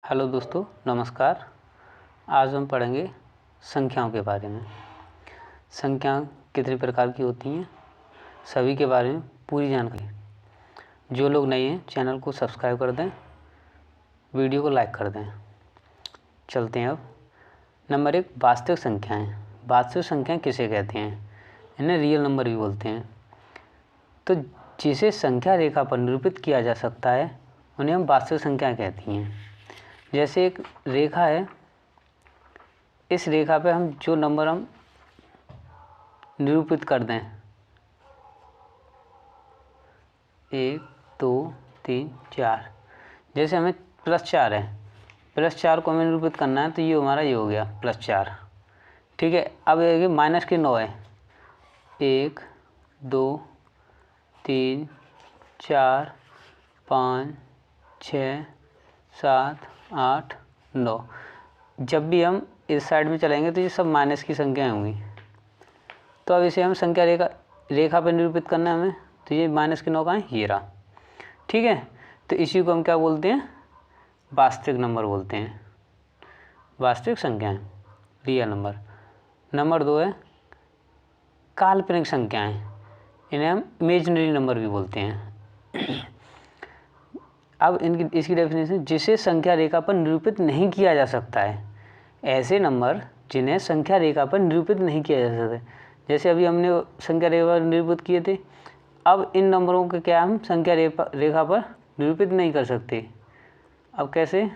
Hello दोस्तों, नमस्कार। आज हम पढ़ेंगे संख्याओं के बारे में। संख्याएं कितने प्रकार की होती हैं, सभी के बारे में पूरी जानकारी। जो लोग नए हैं चैनल को सब्सक्राइब कर दें, वीडियो को लाइक कर दें। चलते हैं अब। नंबर 1, वास्तविक संख्याएं। वास्तविक संख्याएं किसे कहते हैं? इन्हें रियल नंबर भी बोलते हैं। तो जिसे संख्या रेखा पर निरूपित किया जा सकता है उन्हें हम वास्तविक संख्याएं कहती हैं। जैसे एक रेखा है, इस रेखा पे हम जो नंबर हम निरूपित कर दें, 1 2 3 4, जैसे हमें +4 है, +4 को हमें निरूपित करना है तो ये हमारा ये हो गया +4। ठीक है। अब ये माइनस के 9 है, 1 2 3 4 5 6 7 8 9। जब भी हम इस साइड में चलेंगे तो ये सब माइनस की संख्याएं होंगी। तो अब इसे हम संख्या रेखा पर निरूपित करना है हमें, तो ये माइनस के 9 का है, ये रहा। ठीक है। तो इसी को हम क्या बोलते हैं? वास्तविक नंबर बोलते हैं। वास्तविक संख्याएं, रियल नंबर। नंबर 2 है काल्पनिक संख्याएं। इन्हें हम इमेजिनरी नंबर भी बोलते हैं। अब इसकी डेफिनेशन, जिसे संख्या रेखा पर निरूपित नहीं किया जा सकता है। ऐसे नंबर जिन्हें संख्या रेखा पर निरूपित नहीं किया जा सकता। जैसे अभी हमने संख्या रेखा पर निरूपित किए थे, अब इन नंबरों के क्या हम संख्या रेखा पर निरूपित नहीं कर सकते। अब कैसे?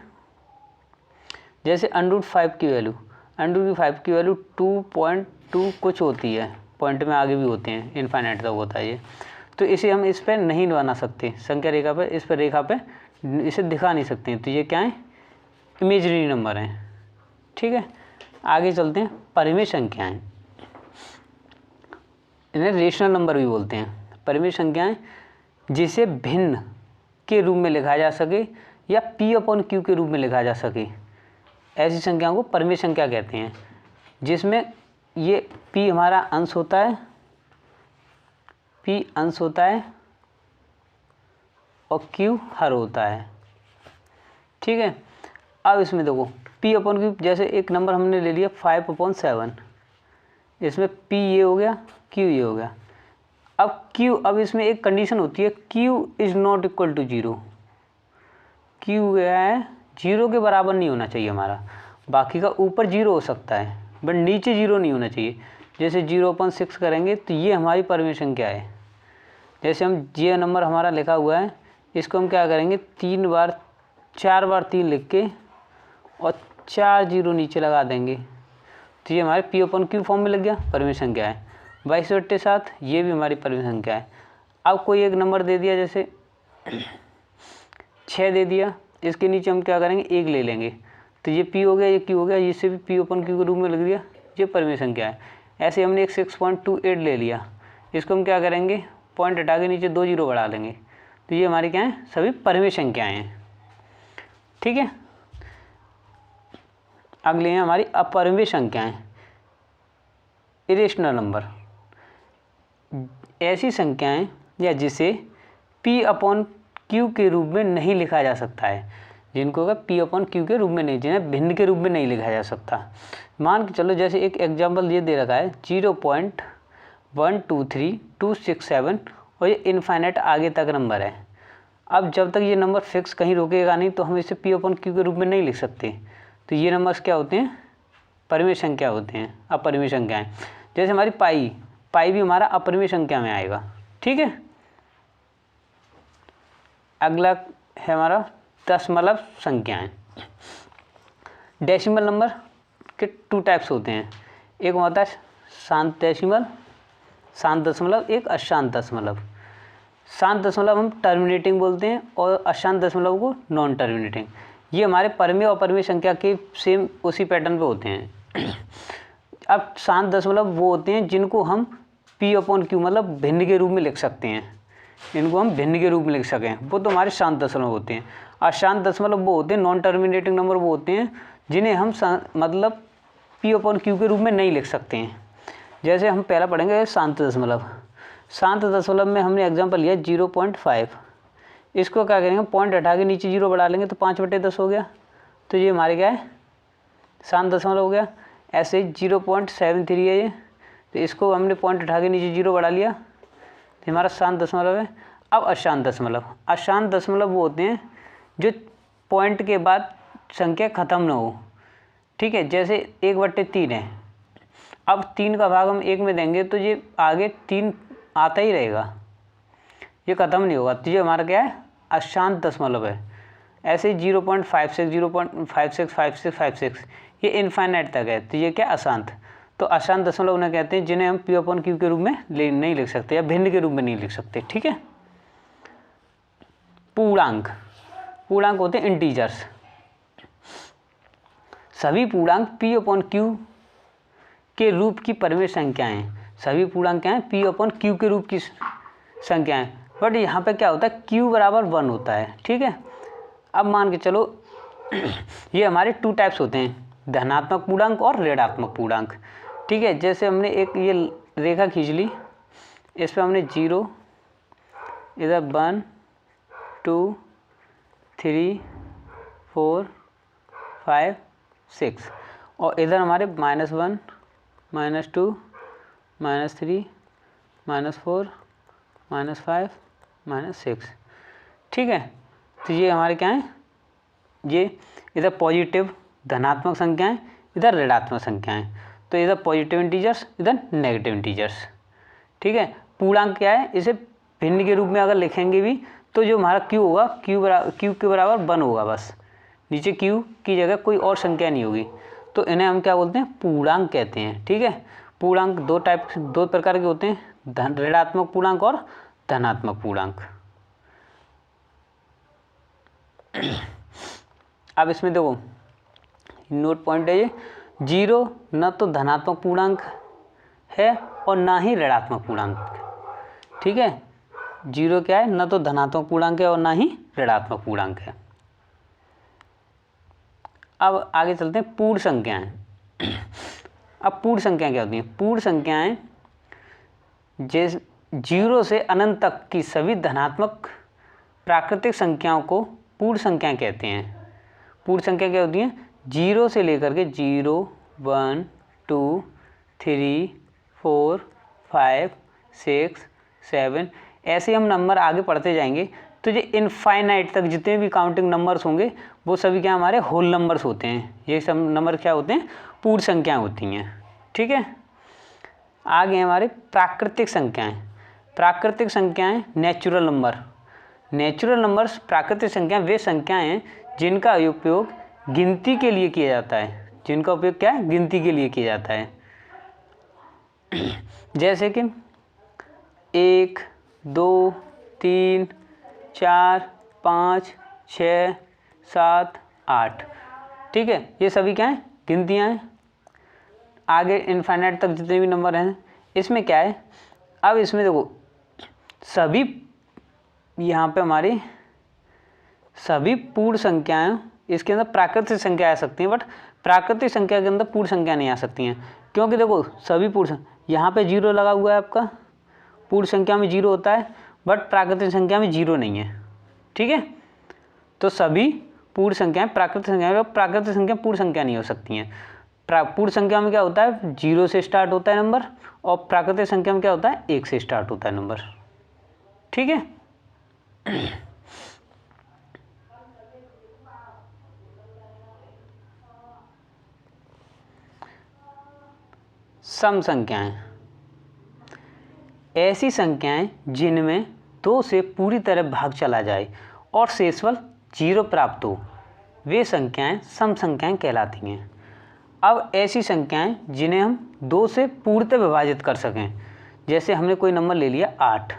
जैसे √5 की वैल्यू, √5 की वैल्यू 2.2 कुछ होती है, पॉइंट में आगे भी होते हैं, इनफाइनाइट तक होता है ये। तो इसे हम इस पर नहीं बना सकते, संख्या रेखा पर, इस पर रेखा पे इसे दिखा नहीं सकते। तो ये क्या है? इमेजिनरी नंबर हैं। ठीक है। आगे चलते हैं। परिमेय संख्याएं, इन्हें रेशनल नंबर भी बोलते हैं। परिमेय संख्याएं जिसे भिन्न के रूप में लिखा जा सके या P/Q के रूप में लिखा जा सके, ऐसी संख्याओं को परिमेय संख्या कहते हैं। जिसमें ये P हमारा अंश होता है, P अंश होता है और Q हर होता है। ठीक है। अब इसमें देखो P/Q, जैसे एक नंबर हमने ले लिया 5/7, इसमें P ये हो गया, Q ये हो गया। अब इसमें एक कंडीशन होती है, Q is not equal to 0। Q क्या है? 0 के बराबर नहीं होना चाहिए हमारा। बाकी का ऊपर 0 हो सकता है बट नीचे 0 नहीं होना चाहिए। जैसे 0/6 करेंगे तो ये हमारी परिमेय संख्या है। जैसे हम ये नंबर हमारा लिखा हुआ है, इसको हम क्या करेंगे, 4 बार 3 लिख के और 4 0 नीचे लगा देंगे, तो ये हमारे P/Q फॉर्म में लग गया, परिमेय संख्या है। 22/7 ये भी हमारी परिमेय संख्या है। अब कोई एक नंबर दे दिया, जैसे 6 दे दिया, इसके नीचे हम क्या करेंगे, 1 ले लेंगे, तो ये P हो गया, ये Q हो गया, इससे भी P/Q के रूप में लग दिया, ये परिमेय संख्या है। ऐसे हमने एक 6.28 ले लिया, इसको हम क्या करेंगे, पॉइंट हटा के नीचे 2 0 बढ़ा लेंगे, तो ये हमारी क्या है, सभी परिमेय संख्याएँ हैं। ठीक है। अगले हैं हमारी अपरिमेय संख्याएं, इरेशनल नंबर। ऐसी संख्याएं या जिसे P/Q के रूप में नहीं लिखा जा सकता है, जिनको P/Q के रूप में नहीं, जिन्हें भिन्न के रूप में नहीं लिखा जा सकता। मान के चलो, जैसे एक एग्जांपल ये दे रखा है 0.123267 और ये इनफाइनाइट आगे तक नंबर है। अब जब तक ये नंबर फिक्स कहीं रुकेगा नहीं तो हम इसे P/Q के रूप में नहीं लिख सकते। तो ये नंबर्स क्या होते हैं? परिमेय संख्या होते हैं, अपरिमेय संख्याएं। जैसे हमारी पाई भी हमारा अपरिमेय संख्या में आएगा। ठीक है। अगला है हमारा दशमलव संख्याएं। डेसिमल नंबर के 2 टाइप्स होते हैं। एक होता है शांत दशमलव, एक अशांत दशमलव। शांत दशमलव हम टर्मिनेटिंग बोलते हैं और अशांत दशमलव को नॉन टर्मिनेटिंग। ये हमारे परिमेय और अपरिमेय संख्या के सेम उसी पैटर्न पे होते हैं। अब शांत दशमलव वो होते हैं जिनको हम P/Q मतलब भिन्न के रूप में लिख सकते हैं, इनको हम भिन्न के रूप में लिख सकें, वो तो हमारे शांत दशमलव होते हैं। अशांत दशमलव वो होते हैं, नॉन टर्मिनेटिंग नंबर वो होते हैं जिन्हें हम मतलब P/Q के रूप में नहीं लिख सकते हैं। जैसे हम पहला पढ़ेंगे शांत दशमलव। शांत दशमलव में हमने एग्जाम्पल लिया 0.5, इसको क्या करेंगे, पॉइंट हटा के नीचे 0 बढ़ा लेंगे तो 5/10 हो गया, तो ये हमारे क्या है 7 दशमलव हो गया। ऐसे ही 0.73 है ये, तो इसको हमने पॉइंट उठा के नीचे 0 बढ़ा लिया तो हमारा 7 दशमलव है। अब अशांत दशमलव, अशांत दशमलव वो होते हैं जो पॉइंट के बाद संख्या ख़त्म ना हो, ठीक है। जैसे 1/3 है, अब 3 का भाग हम 1 में देंगे तो ये आगे 3 आता ही रहेगा, ये ख़त्म नहीं होगा, तो ये हमारा क्या है अशांत दशमलव है। ऐसे ही 0.56 0.565656 ये इनफाइनाइट तक है, तो ये क्या अशांत। तो अशांत दशमलव उन्हें कहते हैं जिन्हें हम P/Q के रूप में नहीं लिख सकते या भिन्न के रूप में नहीं लिख सकते, ठीक है। पूर्णांक, पूर्णांक होते हैं इंटीजर्स। सभी पूर्णांक P/Q के रूप की परिमेय संख्याएं, सभी पूर्णांक क्या है P/Q के रूप की संख्याएं, बट यहाँ पे क्या होता है Q बराबर 1 होता है, ठीक है। अब मान के चलो ये हमारे 2 टाइप्स होते हैं, धनात्मक पूर्णांक और ऋणात्मक पूर्णांक, ठीक है। जैसे हमने एक ये रेखा खींच ली, इस पर हमने 0, इधर 1 2 3 4 5 6 और इधर हमारे -1 -2 -3 -4 -5 -6, ठीक है। तो ये हमारे क्या हैं, ये इधर पॉजिटिव धनात्मक संख्याएं, इधर ऋणात्मक संख्याएं, तो इधर पॉजिटिव इंटीजर्स, इधर नेगेटिव इंटीजर्स, ठीक है। पूर्णांक क्या है, इसे भिन्न के रूप में अगर लिखेंगे भी तो जो हमारा Q होगा Q के बराबर 1 होगा, बस नीचे Q की जगह कोई और संख्या नहीं होगी, तो इन्हें हम क्या बोलते हैं पूर्णांक कहते हैं, ठीक है। पूर्णांक दो प्रकार के होते हैं, ऋणात्मक पूर्णांक और धनात्मक पूर्णांक। अब इसमें देखो नोट पॉइंट है, ये 0 न तो धनात्मक पूर्णांक है और ना ही ऋणात्मक पूर्णांक, ठीक है। 0 क्या है, न तो धनात्मक पूर्णांक है और ना ही ऋणात्मक पूर्णांक है। अब आगे चलते हैं पूर्ण संख्याएं। अब पूर्ण संख्याएं क्या होती हैं, पूर्ण संख्याएं जैसे 0 से अनंत तक की सभी धनात्मक प्राकृतिक संख्याओं को पूर्ण संख्याएं कहते हैं। पूर्ण संख्या क्या होती हैं, 0 से लेकर के 0 1 2 3 4 5 6 7 ऐसे हम नंबर आगे पढ़ते जाएंगे, तो ये इनफाइनाइट तक जितने भी काउंटिंग नंबर्स होंगे वो सभी क्या हमारे होल नंबर्स होते हैं। ये सब नंबर क्या होते हैं, पूर्ण संख्याएं होती हैं, ठीक है। आगे हमारे प्राकृतिक संख्याएं। प्राकृतिक संख्याएं नेचुरल नंबर। नेचुरल नंबर्स प्राकृतिक संख्याएं वे संख्याएं हैं जिनका उपयोग गिनती के लिए किया जाता है, जिनका उपयोग क्या है गिनती के लिए किया जाता है। जैसे कि 1 2 3 4 5 6 7 8, ठीक है। ये सभी क्या हैं गिनतियाँ हैं। आगे इनफाइनाइट तक जितने भी नंबर हैं, इसमें क्या है, अब इसमें देखो सभी यहाँ पे हमारी सभी पूर्ण संख्याएं, इसके अंदर प्राकृतिक संख्या आ सकती हैं, बट प्राकृतिक संख्या के अंदर पूर्ण संख्या नहीं आ सकती हैं, क्योंकि देखो सभी पूर्ण, यहाँ पे 0 लगा हुआ है आपका, पूर्ण संख्या में 0 होता है, बट प्राकृतिक संख्या में 0 नहीं है, ठीक है। तो सभी पूर्ण संख्याएं प्राकृतिक संख्या, प्राकृतिक संख्या पूर्ण संख्या नहीं हो सकती हैं। पूर्ण संख्या में क्या होता है 0 से स्टार्ट होता है नंबर, और प्राकृतिक संख्या में क्या होता है 1 से स्टार्ट होता है नंबर, ठीक है। सम संख्याएं, ऐसी संख्याएं जिनमें 2 से पूरी तरह भाग चला जाए और शेषफल 0 प्राप्त हो, वे संख्याएं सम संख्याएं कहलाती हैं। अब ऐसी संख्याएं जिन्हें हम 2 से पूर्णतः विभाजित कर सकें, जैसे हमने कोई नंबर ले लिया 8,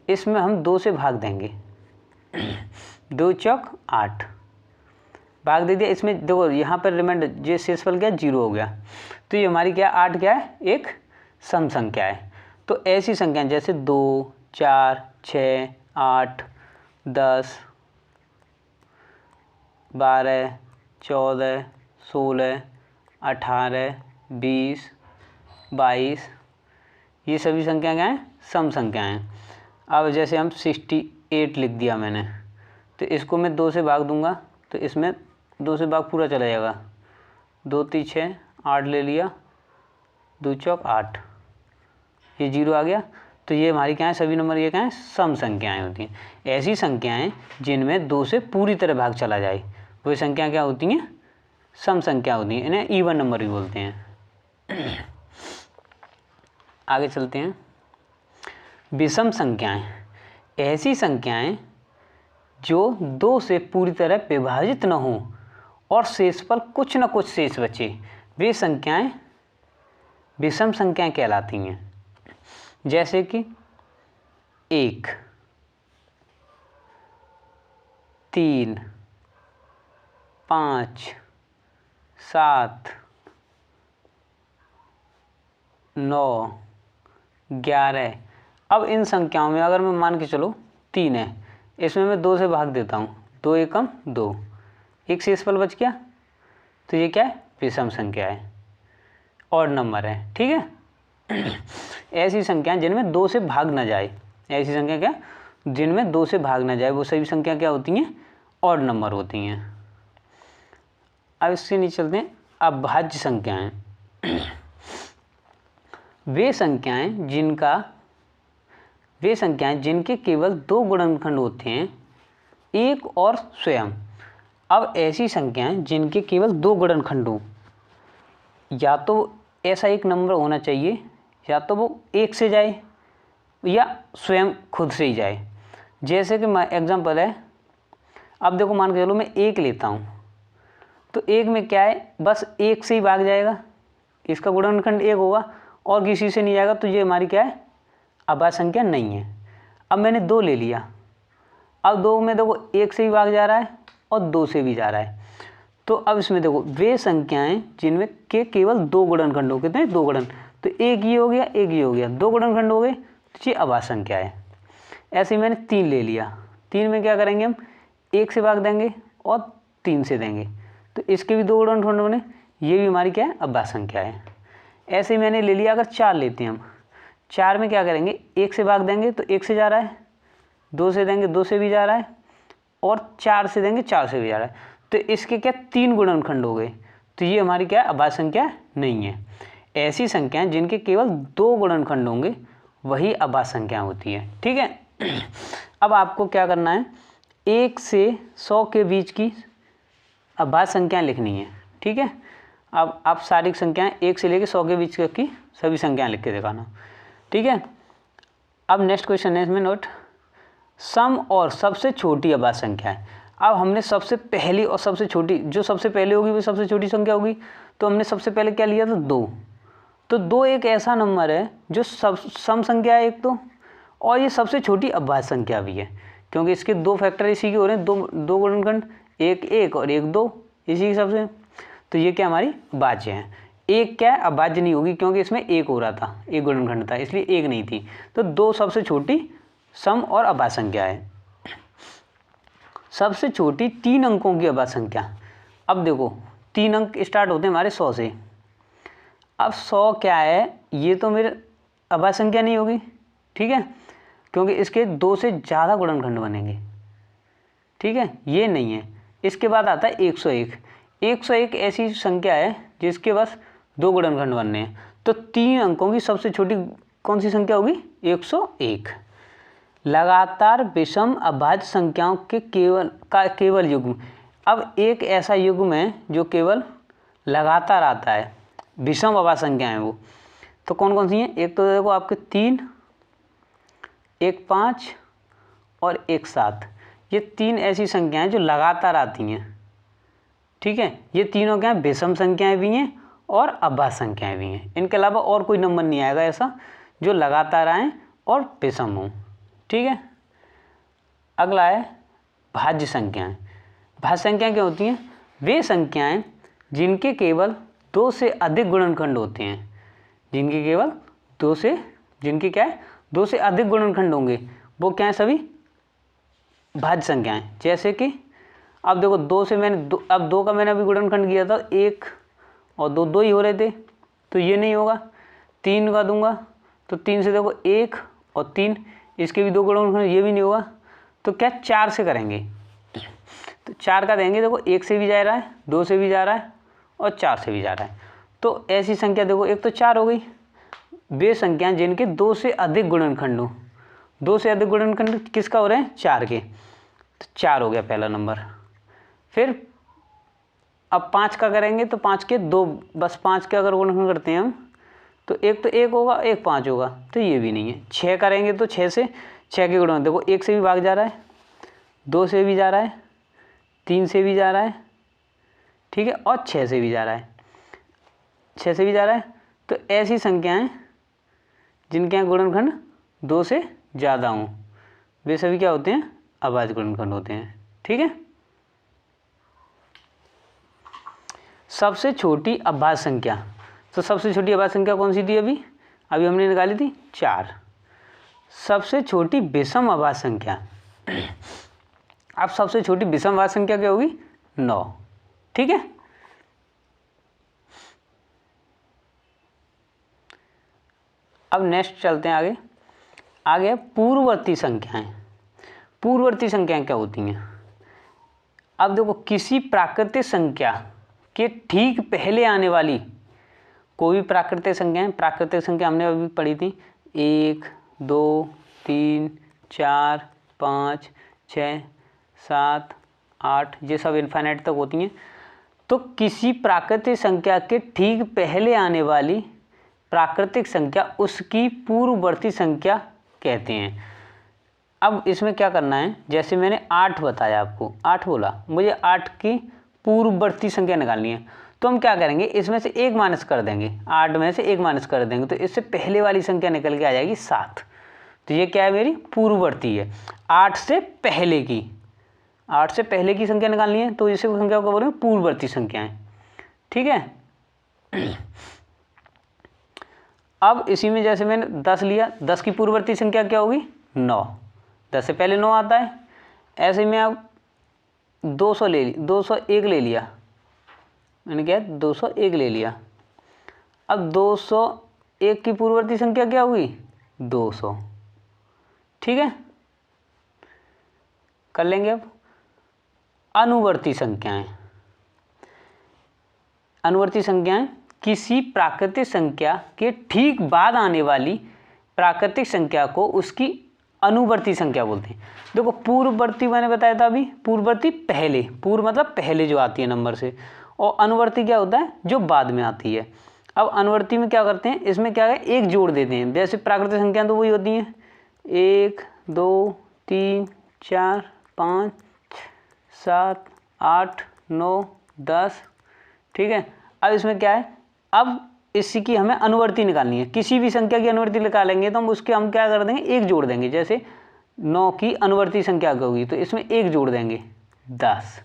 इसमें हम 2 से भाग देंगे, 2 चौक 8 भाग दे दिया, इसमें देखो यहाँ पर रिमाइंडर ये शेषफल क्या 0 हो गया, तो ये हमारी क्या 8 क्या है एक सम संख्या है। तो ऐसी संख्याएं जैसे 2 4 6 8 10 12 14 16 18 20 22, ये सभी संख्या क्या हैं सम संख्याएं हैं। अब जैसे हम 68 लिख दिया मैंने, तो इसको मैं 2 से भाग दूंगा, तो इसमें 2 से भाग पूरा चला जाएगा, 2 3 6 8 ले लिया, 2 चौक 8, ये 0 आ गया। तो ये हमारी क्या है, सभी नंबर ये क्या है, सम संख्याएं होती हैं। ऐसी संख्याएं जिनमें 2 से पूरी तरह भाग चला जाए वो संख्या क्या होती हैं, सम संख्या होती हैं, इन्हें इवन नंबर भी बोलते हैं। आगे चलते हैं। विषम संख्याएं, ऐसी संख्याएं जो 2 से पूरी तरह विभाजित न हो और शेष पर कुछ न कुछ शेष बचे, वे संख्याएं विषम संख्याएं कहलाती हैं। जैसे कि 1 3 5 7 9 11। अब इन संख्याओं में अगर मैं मान के चलो 3 है, इसमें मैं 2 से भाग देता हूँ, 2 एकम 2, एक शेषफल बच गया, तो ये क्या है, विषम संख्या है, और नंबर है। ठीक है। ऐसी संख्या जिनमें 2 से भाग ना जाए, ऐसी संख्या क्या, जिनमें 2 से भाग ना जाए, वो सभी संख्या क्या होती हैं, और नंबर होती हैं। अब इससे नीचे चलते हैं। अभाज्य संख्याएं, वे संख्याएं जिनके केवल 2 गुणनखंड होते हैं, एक और स्वयं। अब ऐसी संख्याएं जिनके केवल 2 गुणनखंड हो, या तो ऐसा एक नंबर होना चाहिए, या तो वो 1 से जाए या स्वयं खुद से ही जाए। जैसे कि एग्जांपल है, अब देखो मान के चलो मैं 1 लेता हूँ, तो 1 में क्या है, बस 1 से ही भाग जाएगा, इसका गुणनखंड 1 होगा और किसी से नहीं जाएगा, तो ये हमारी क्या है, अभाज्य संख्या नहीं है। अब मैंने 2 ले लिया, अब 2 में देखो 1 से भी भाग जा रहा है और 2 से भी जा रहा है, तो अब इसमें देखो वे संख्याएं जिनमें के केवल 2 गुणनखंड हो, कितने, 2 गुणन, तो एक ये हो गया, एक ये हो गया, 2 गुणनखंड हो गए, तो ये अभाज्य संख्या है। ऐसे ही मैंने 3 ले लिया, 3 में क्या करेंगे हम, 1 से भाग देंगे और 3 से देंगे, तो इसके भी 2 गुणनखंड बने, ये भी हमारी क्या है, अभाज्य संख्या है। ऐसे ही मैंने ले लिया, अगर 4 लेते हैं हम, 4 में क्या करेंगे, 1 से भाग देंगे तो 1 से जा रहा है, 2 से देंगे 2 से भी जा रहा है, और 4 से देंगे 4 से भी जा रहा है, तो इसके क्या 3 गुणनखंड हो गए, तो ये हमारी क्या है, अभाज्य संख्या नहीं है। ऐसी संख्याएं जिनके केवल 2 गुणनखंड होंगे वही अभाज्य संख्या होती है। ठीक है। अब आपको क्या करना है, 1 से 100 के बीच की अभाज्य संख्याएं लिखनी है। ठीक है। अब आप सारी संख्याएं 1 से लेकर 100 के बीच की सभी संख्याएं लिख के दिखाना। ठीक है। अब नेक्स्ट क्वेश्चन है इसमें नोट, सम और सबसे छोटी अभाज्य संख्या है। अब हमने सबसे पहली और सबसे छोटी, जो सबसे पहले होगी वो सबसे छोटी संख्या होगी, तो हमने सबसे पहले क्या लिया था, 2। तो 2 एक ऐसा नंबर है जो सम संख्या है एक तो, और ये सबसे छोटी अभाज्य संख्या भी है, क्योंकि इसके 2 फैक्टर इसी के हो रहे हैं, 2 गुणनखंड, 1 1 और 1 2 इसी के हिसाब से, तो ये क्या हमारी भाज्य है। एक क्या है, अभाज्य नहीं होगी, क्योंकि इसमें 1 हो रहा था, 1 गुणनखंड था, इसलिए 1 नहीं थी, तो 2 सबसे छोटी सम और अभाज्य संख्या है। सबसे छोटी 3 अंकों की अभाज्य संख्या, अब देखो 3 अंक स्टार्ट होते हैं हमारे 100 से। अब 100 क्या है, ये तो मेरे अभाज्य संख्या नहीं होगी, ठीक है, क्योंकि इसके 2 से ज़्यादा गुणनखंड बनेंगे। ठीक है, ये नहीं है। इसके बाद आता है 101। 101 ऐसी संख्या है जिसके बस 2 गुणनखंड बनने हैं, तो 3 अंकों की सबसे छोटी कौन सी संख्या होगी, 101। लगातार विषम अभाज्य संख्याओं के केवल युग्म, अब एक ऐसा युग्म है जो केवल लगातार आता है, विषम अभाज्य संख्या है वो, तो कौन कौन सी हैं, एक तो देखो आपके 3, 1 5 और 1 7, ये 3 ऐसी संख्याएं जो लगातार आती हैं। ठीक है, ये तीनों क्या हैं, विषम संख्याएं भी हैं और अभाज्य संख्याएं भी हैं, इनके अलावा और कोई नंबर नहीं आएगा ऐसा जो लगातार आए और विषम हो। ठीक है। अगला है भाज्य संख्याएं। भाज्य संख्याएं क्या होती हैं, वे संख्याएं जिनके केवल 2 से अधिक गुणनखंड होते हैं, जिनके केवल 2 से, जिनके क्या है 2 से अधिक गुणनखंड होंगे, वो क्या है, सभी भाज्य संख्याएं। जैसे कि अब देखो 2 से मैंने अब 2 का मैंने अभी गुणनखंड किया था, 1 और 2 2 ही हो रहे थे, तो ये नहीं होगा। 3 का दूंगा तो 3 से देखो 1 और 3, इसके भी 2 गुणनखंड, ये भी नहीं होगा, तो क्या 4 से करेंगे। तो 4 का देंगे, देखो 1 से भी जा रहा है, 2 से भी जा रहा है और 4 से भी जा रहा है। तो ऐसी संख्या देखो, एक तो 4 हो गई, वे संख्याएं जिनके 2 से अधिक गुणनखंड हो। 2 से अधिक गुणनखंड किसका हो रहे हैं? 4 के। तो 4 हो गया पहला नंबर। फिर अब 5 का करेंगे तो 5 के 2, बस 5 के अगर गुणनखंड करते हैं हम तो एक तो 1 होगा, एक 5 होगा, तो ये भी नहीं है। 6 करेंगे तो 6 से 6 के गुणनखंड देखो, 1 से भी भाग जा रहा है, 2 से भी जा रहा है, 3 से भी जा रहा है, ठीक है, और 6 से भी जा रहा है, 6 से भी जा रहा है। तो ऐसी संख्याएं जिनके यहाँ गुणनखंड 2 से ज़्यादा हों वे सभी क्या होते हैं? अभाज्य गुणनखंड होते हैं। ठीक है। सबसे छोटी अभाज्य संख्या, तो सबसे छोटी अभाज्य संख्या कौन सी थी? अभी हमने निकाली थी 4। सबसे छोटी विषम अभाज्य संख्या, अब सबसे छोटी विषम अभाज्य संख्या क्या होगी? 9। ठीक है। अब नेक्स्ट चलते हैं आगे। आगे पूर्ववर्ती संख्याएं। पूर्ववर्ती संख्याएं क्या होती हैं? अब देखो, किसी प्राकृतिक संख्या के ठीक पहले आने वाली कोई भी प्राकृतिक संख्याएं, प्राकृतिक संख्या हमने अभी पढ़ी थी 1, 2, 3, 4, 5, 6, 7, 8, ये सब इनफाइनाइट तक होती हैं। तो किसी प्राकृतिक संख्या के ठीक पहले आने वाली प्राकृतिक संख्या उसकी पूर्ववर्ती संख्या कहते हैं। अब इसमें क्या करना है, जैसे मैंने 8 बताया आपको, 8 बोला, मुझे 8 की पूर्ववर्ती संख्या निकालनी है, तो हम क्या करेंगे, इसमें से 1 माइनस कर देंगे, 8 में से 1 माइनस कर देंगे, तो इससे पहले वाली संख्या निकल के आ जाएगी 7। तो ये क्या है? मेरी पूर्ववर्ती है, 8 से पहले की, 8 से पहले की संख्या निकालनी है, तो इसे संख्या को बोलेंगे पूर्ववर्ती संख्याएं। ठीक है। अब इसी में जैसे मैंने 10 लिया, 10 की पूर्ववर्ती संख्या क्या होगी? 9। 10 से पहले 9 आता है। ऐसे में अब 201 ले लिया, मैंने क्या 201 ले लिया। अब 201 की पूर्ववर्ती संख्या क्या हुई? 200। ठीक है, कर लेंगे। अब अनुवर्ती संख्याएं। अनुवर्ती संख्याएं किसी प्राकृतिक संख्या के ठीक बाद आने वाली प्राकृतिक संख्या को उसकी अनुवर्ती संख्या बोलते हैं। देखो, पूर्ववर्ती मैंने बताया था अभी, पूर्ववर्ती पहले, पूर्व मतलब पहले जो आती है नंबर से, और अनुवर्ती क्या होता है? जो बाद में आती है। अब अनुवर्ती में क्या करते हैं, इसमें क्या है, 1 जोड़ देते हैं। जैसे प्राकृतिक संख्या तो वही होती हैं 1, 2, 3, 4, 5, 7, 8, 9, 10। ठीक है। अब इसमें क्या है, अब इसी की हमें अनुवर्ती निकालनी है। किसी भी संख्या की अनुवर्ती निकालेंगे तो हम क्या कर देंगे, 1 जोड़ देंगे। जैसे 9 की अनुवर्ती संख्या क्या होगी, तो इसमें 1 जोड़ देंगे, 10।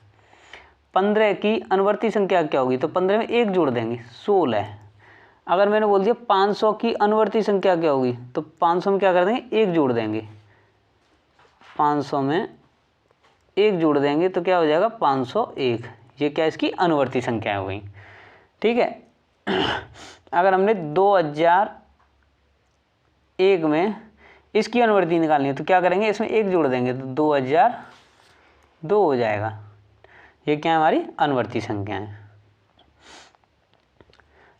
15 की अनुवर्ती संख्या क्या होगी, तो 15 में 1 जोड़ देंगे, 16। अगर मैंने बोल दिया 500 की अनुवर्ती संख्या क्या होगी, तो 500 में क्या कर देंगे, 1 जोड़ देंगे, 500 में 1 जोड़ देंगे तो क्या हो जाएगा, 501। ये क्या इसकी अनुवर्ती संख्या हो गई। ठीक है। अगर हमने 2001 में इसकी अनुवर्ती निकालनी है तो क्या करेंगे, इसमें 1 जोड़ देंगे तो 2002 हो जाएगा। ये क्या है, हमारी अनुवर्ती संख्या है।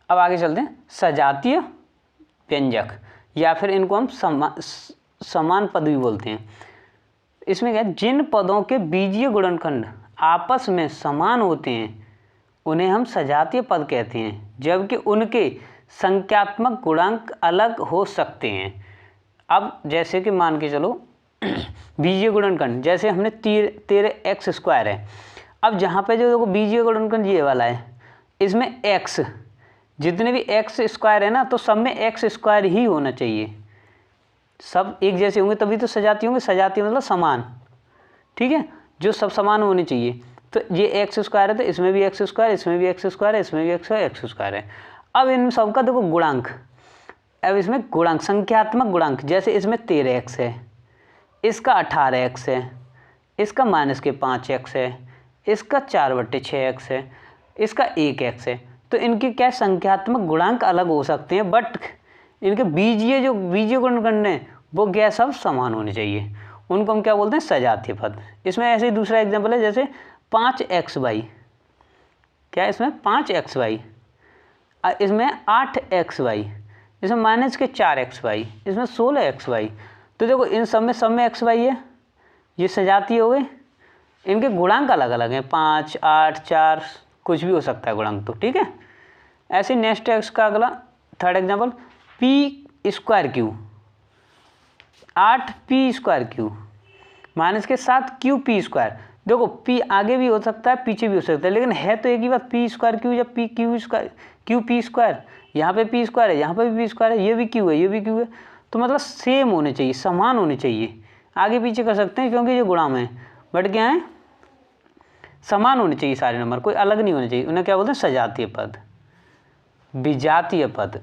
अब आगे चलते हैं। सजातीय व्यंजक, या फिर इनको हम समान पद भी बोलते हैं। इसमें क्या है, जिन पदों के बीजीय गुणनखंड आपस में समान होते हैं उन्हें हम सजातीय पद कहते हैं, जबकि उनके संख्यात्मक गुणांक अलग हो सकते हैं। अब जैसे कि मान के चलो बीजीय गुणनखंड, जैसे हमने 13x² है। अब जहाँ पे जो देखो बीजीय गुणनखंड ये वाला है, इसमें x, जितने भी x² है ना, तो सब में x² ही होना चाहिए, सब एक जैसे होंगे तभी तो सजाती होंगे। सजाती मतलब समान। ठीक है, जो सब समान होने चाहिए। तो ये x² है तो इसमें भी x², इसमें भी x², इसमें भी x² है। अब इन सबका देखो गुणांक, अब इसमें गुणांक, संख्यात्मक गुणांक, जैसे इसमें 13x है, इसका 18x है, इसका -5x है, इसका 4/6x है, इसका 1x है। तो इनके क्या संख्यात्मक गुणांक अलग हो सकते हैं, बट इनके बीजीय गुणनखंड हैं वो क्या सब समान होने चाहिए। उनको हम क्या बोलते हैं, सजातीय पद। इसमें ऐसे ही दूसरा एग्जाम्पल है, जैसे 5xy, क्या है इसमें 5xy, इसमें 8xy, इसमें माइनस के 4xy, इसमें 16xy। तो देखो इन सब में xy है, ये सजाती हो गई, इनके गुणांक अलग अलग हैं, 5, 8, 4 कुछ भी हो सकता है गुणांक तो, ठीक है। ऐसे नेक्स्ट है इसका अगला third example, p²q, 8p²q minus के 7qp²। देखो p आगे भी हो सकता है पीछे भी हो सकता है, लेकिन है तो एक ही बात, p²q या qp², यहाँ पे p² है, यहाँ पे भी p² है, ये भी q है, ये भी q है, तो मतलब सेम होने चाहिए, समान होने चाहिए। आगे पीछे कर सकते हैं क्योंकि ये गुणाम है, बट क्या है समान होने चाहिए सारे नंबर, कोई अलग नहीं होने चाहिए। उन्हें क्या बोलते हैं सजातीय पद, विजातीय पद।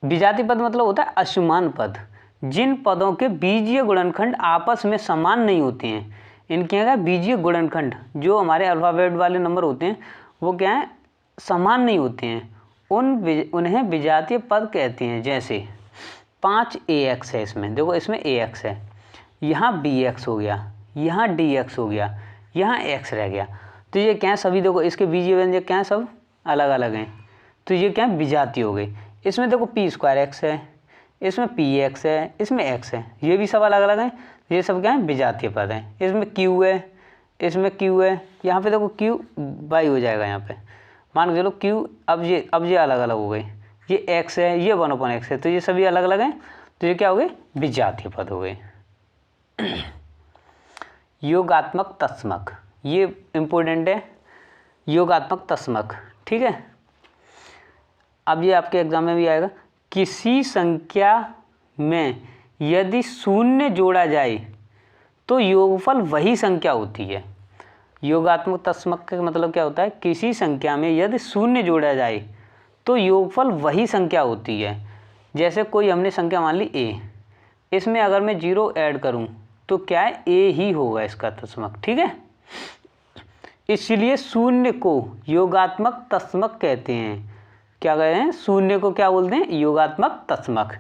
विजातीय पद मतलब होता है असमान पद, जिन पदों के बीजीय गुणनखंड आपस में समान नहीं होते हैं, इनके क्या बीजीय गुणनखंड, जो हमारे अल्फाबेट वाले नंबर होते हैं वो क्या है समान नहीं होते हैं, उन्हें विजातीय पद कहते हैं। जैसे 5ax है, इसमें देखो इसमें ax है, यहाँ bx हो गया, यहाँ dx हो गया, यहाँ x रह गया, तो ये क्या है सभी देखो इसके बीजीय व्यंजक क्या है सब अलग अलग हैं, तो ये क्या है विजातीय हो गई। इसमें देखो p²x है, इसमें px है, इसमें x है, ये भी सब अलग अलग हैं, ये सब क्या है विजातीय पद हैं। इसमें q है, इसमें q है, यहाँ पे देखो q y हो जाएगा, यहाँ पे मान के चलो q, अब ये अलग अलग हो गए, ये x है, ये 1/x है, तो ये सभी अलग अलग हैं, तो ये क्या हो गए विजातीय पद हो गए। योगात्मक तस्मक, ये इम्पोर्टेंट है, योगात्मक तस्मक, ठीक है। अब ये आपके एग्जाम में भी आएगा, किसी संख्या में यदि शून्य जोड़ा जाए तो योगफल वही संख्या होती है। योगात्मक तस्मक का मतलब क्या होता है, किसी संख्या में यदि शून्य जोड़ा जाए तो योगफल वही संख्या होती है। जैसे कोई हमने संख्या मान ली a, इसमें अगर मैं 0 ऐड करूं तो क्या है a ही होगा इसका तस्मक, ठीक है। इसलिए शून्य को योगात्मक तस्मक कहते हैं। क्या कहते हैं शून्य को क्या बोलते हैं योगात्मक तस्मक।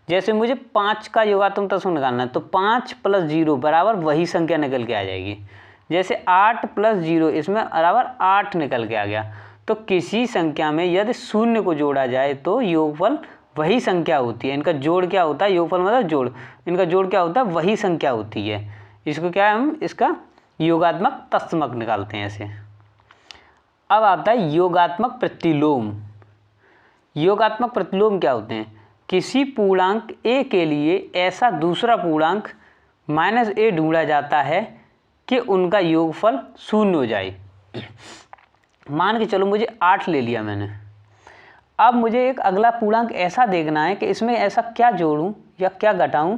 जैसे मुझे 5 का योगात्मक तस्मक निकालना है तो 5 + 0 बराबर वही संख्या निकल के आ जाएगी। जैसे 8 + 0 इसमें बराबर 8 निकल के आ गया। तो किसी संख्या में यदि शून्य को जोड़ा जाए तो योगफल वही संख्या होती है। इनका जोड़ क्या होता है, योगफल मतलब जोड़, इनका जोड़ क्या होता है वही संख्या होती है। इसको क्या है हम इसका योगात्मक तस्मक निकालते हैं ऐसे। अब आता है योगात्मक प्रतिलोम। योगात्मक प्रतिलोम क्या होते हैं, किसी पूर्णांक a के लिए ऐसा दूसरा पूर्णांक -a ढूंढा जाता है कि उनका योगफल 0 हो जाए। मान के चलो मुझे 8 ले लिया मैंने, अब मुझे एक अगला पूर्णांक ऐसा देखना है कि इसमें ऐसा क्या जोड़ूं या क्या घटाऊं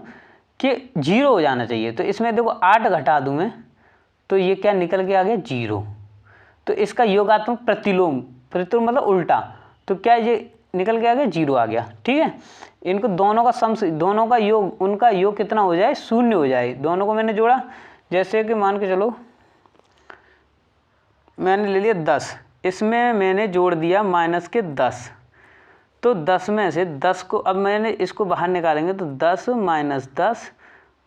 कि 0 हो जाना चाहिए। तो इसमें देखो 8 घटा दूं मैं तो ये क्या निकल के आ गया 0। तो इसका योगात्मक प्रतिलोम, प्रतिलोम मतलब उल्टा, तो क्या ये निकल के आ गया 0 आ गया, ठीक है। इनको दोनों का सम, दोनों का योग, उनका योग कितना हो जाए 0 हो जाए। दोनों को मैंने जोड़ा, जैसे कि मान के चलो मैंने ले लिया 10, इसमें मैंने जोड़ दिया -10, तो 10 में से 10 को अब मैंने इसको बाहर निकालेंगे तो 10 - 10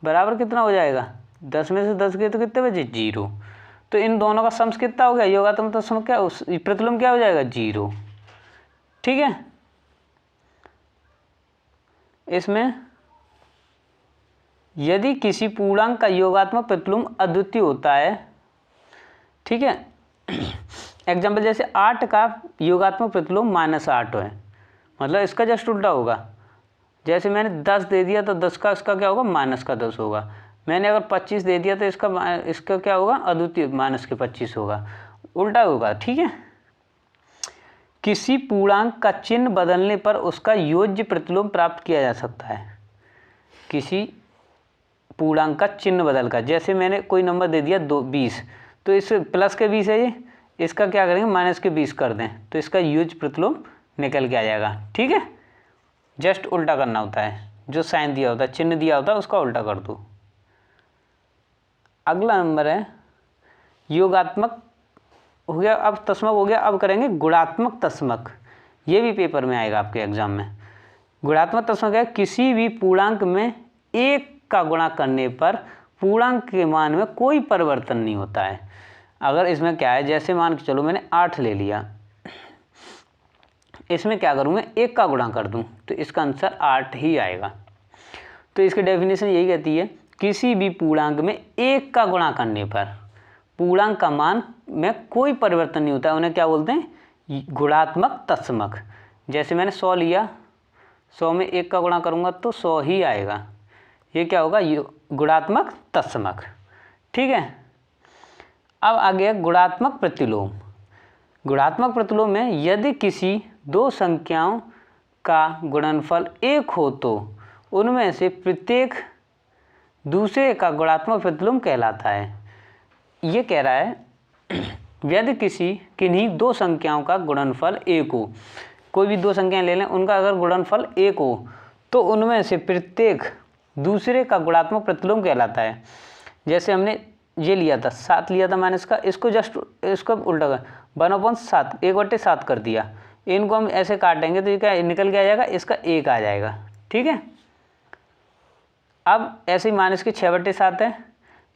बराबर कितना हो जाएगा, 10 में से 10 गए तो कितने बचे 0। तो इन दोनों का सम कितना हो गया योगात्मक तस्मक क्या प्रतिलोम क्या हो जाएगा 0, ठीक है। इसमें यदि किसी पूर्णांक का योगात्मक प्रतिलोम अद्वितीय होता है, ठीक है। एग्जाम्पल जैसे 8 का योगात्मक प्रतिलोम -8 है, मतलब इसका जस्ट उल्टा होगा। जैसे मैंने 10 दे दिया तो 10 का इसका क्या होगा -10 होगा। मैंने अगर 25 दे दिया तो इसका क्या होगा अद्वितीय -25 होगा, उल्टा होगा, ठीक है। किसी पूर्णांक का चिन्ह बदलने पर उसका योज्य प्रतिलोम प्राप्त किया जा सकता है। किसी पूर्णांक का चिन्ह बदलकर, जैसे मैंने कोई नंबर दे दिया 20, तो इस प्लस के 20 है ये, इसका क्या करेंगे -20 कर दें तो इसका योज्य प्रतिलोम निकल के आ जाएगा, ठीक है। जस्ट उल्टा करना होता है, जो साइन दिया होता है चिन्ह दिया होता है उसका उल्टा कर दो। अगला नंबर है योगात्मक हो गया, अब तस्मक हो गया। अब करेंगे गुणात्मक तस्मक, ये भी पेपर में आएगा आपके एग्जाम में। गुणात्मक तस्मक है किसी भी पूर्णांक में 1 का गुणा करने पर पूर्णांक के मान में कोई परिवर्तन नहीं होता है। अगर इसमें क्या है, जैसे मान के चलो मैंने 8 ले लिया, इसमें क्या करूँ मैं 1 का गुणा कर दूँ तो इसका आंसर 8 ही आएगा। तो इसकी डेफिनेशन यही कहती है, किसी भी पूर्णांक में 1 का गुणा करने पर पूर्णांक का मान में कोई परिवर्तन नहीं होता है, उन्हें क्या बोलते हैं, गुणात्मक तत्समक। जैसे मैंने 100 लिया, 100 में 1 का गुणा करूँगा तो 100 ही आएगा, ये क्या होगा, गुणात्मक तत्समक। ठीक है, अब आ गया गुणात्मक प्रतिलोम। गुणात्मक प्रतिलोम में यदि किसी दो संख्याओं का गुणनफल 1 हो तो उनमें से प्रत्येक दूसरे का गुणात्मक प्रतिलोम कहलाता है। ये कह रहा है यदि किन्हीं दो संख्याओं का गुणनफल 1 हो, कोई भी दो संख्याएं ले लें, उनका अगर गुणनफल 1 हो तो उनमें से प्रत्येक दूसरे का गुणात्मक प्रतिलोम कहलाता है। जैसे हमने ये लिया था 7 लिया था माइनस का, इसको जस्ट इसको उल्टा कर 1/7 1/7 कर दिया, इनको हम ऐसे काटेंगे तो ये क्या निकल के आ जाएगा, इसका 1 आ जाएगा। ठीक है, अब ऐसे ही माइनस के 6/7 है,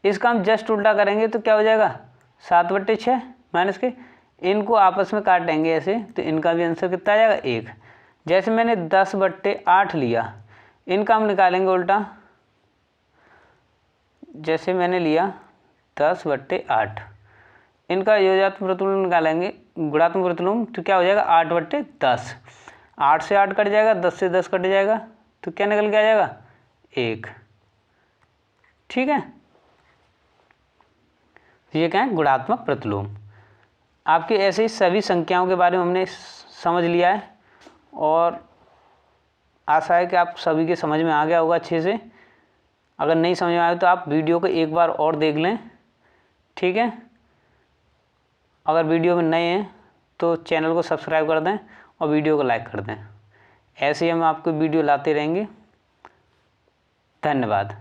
इसका हम जस्ट उल्टा करेंगे तो क्या हो जाएगा 7/6 माइनस के, इनको आपस में काटेंगे ऐसे तो इनका भी आंसर कितना आ जाएगा 1। जैसे मैंने 10/8 लिया, इनका हम निकालेंगे उल्टा, जैसे मैंने लिया 10/8, इनका योगात्मक प्रतिलोम निकालेंगे गुणात्मक प्रतिलोम तो क्या हो जाएगा 8/10, 8 से 8 कट जाएगा, 10 से 10 कट जाएगा तो क्या निकल के आ जाएगा 1। ठीक है, ये क्या है गुणात्मक प्रतिलोम। आपके ऐसे ही सभी संख्याओं के बारे में हमने समझ लिया है और आशा है कि आप सभी के समझ में आ गया होगा अच्छे से। अगर नहीं समझ में आए तो आप वीडियो को एक बार और देख लें। ठीक है, अगर वीडियो में नए हैं तो चैनल को सब्सक्राइब कर दें और वीडियो को लाइक कर दें। ऐसे ही हम आपको वीडियो लाते रहेंगे। धन्यवाद।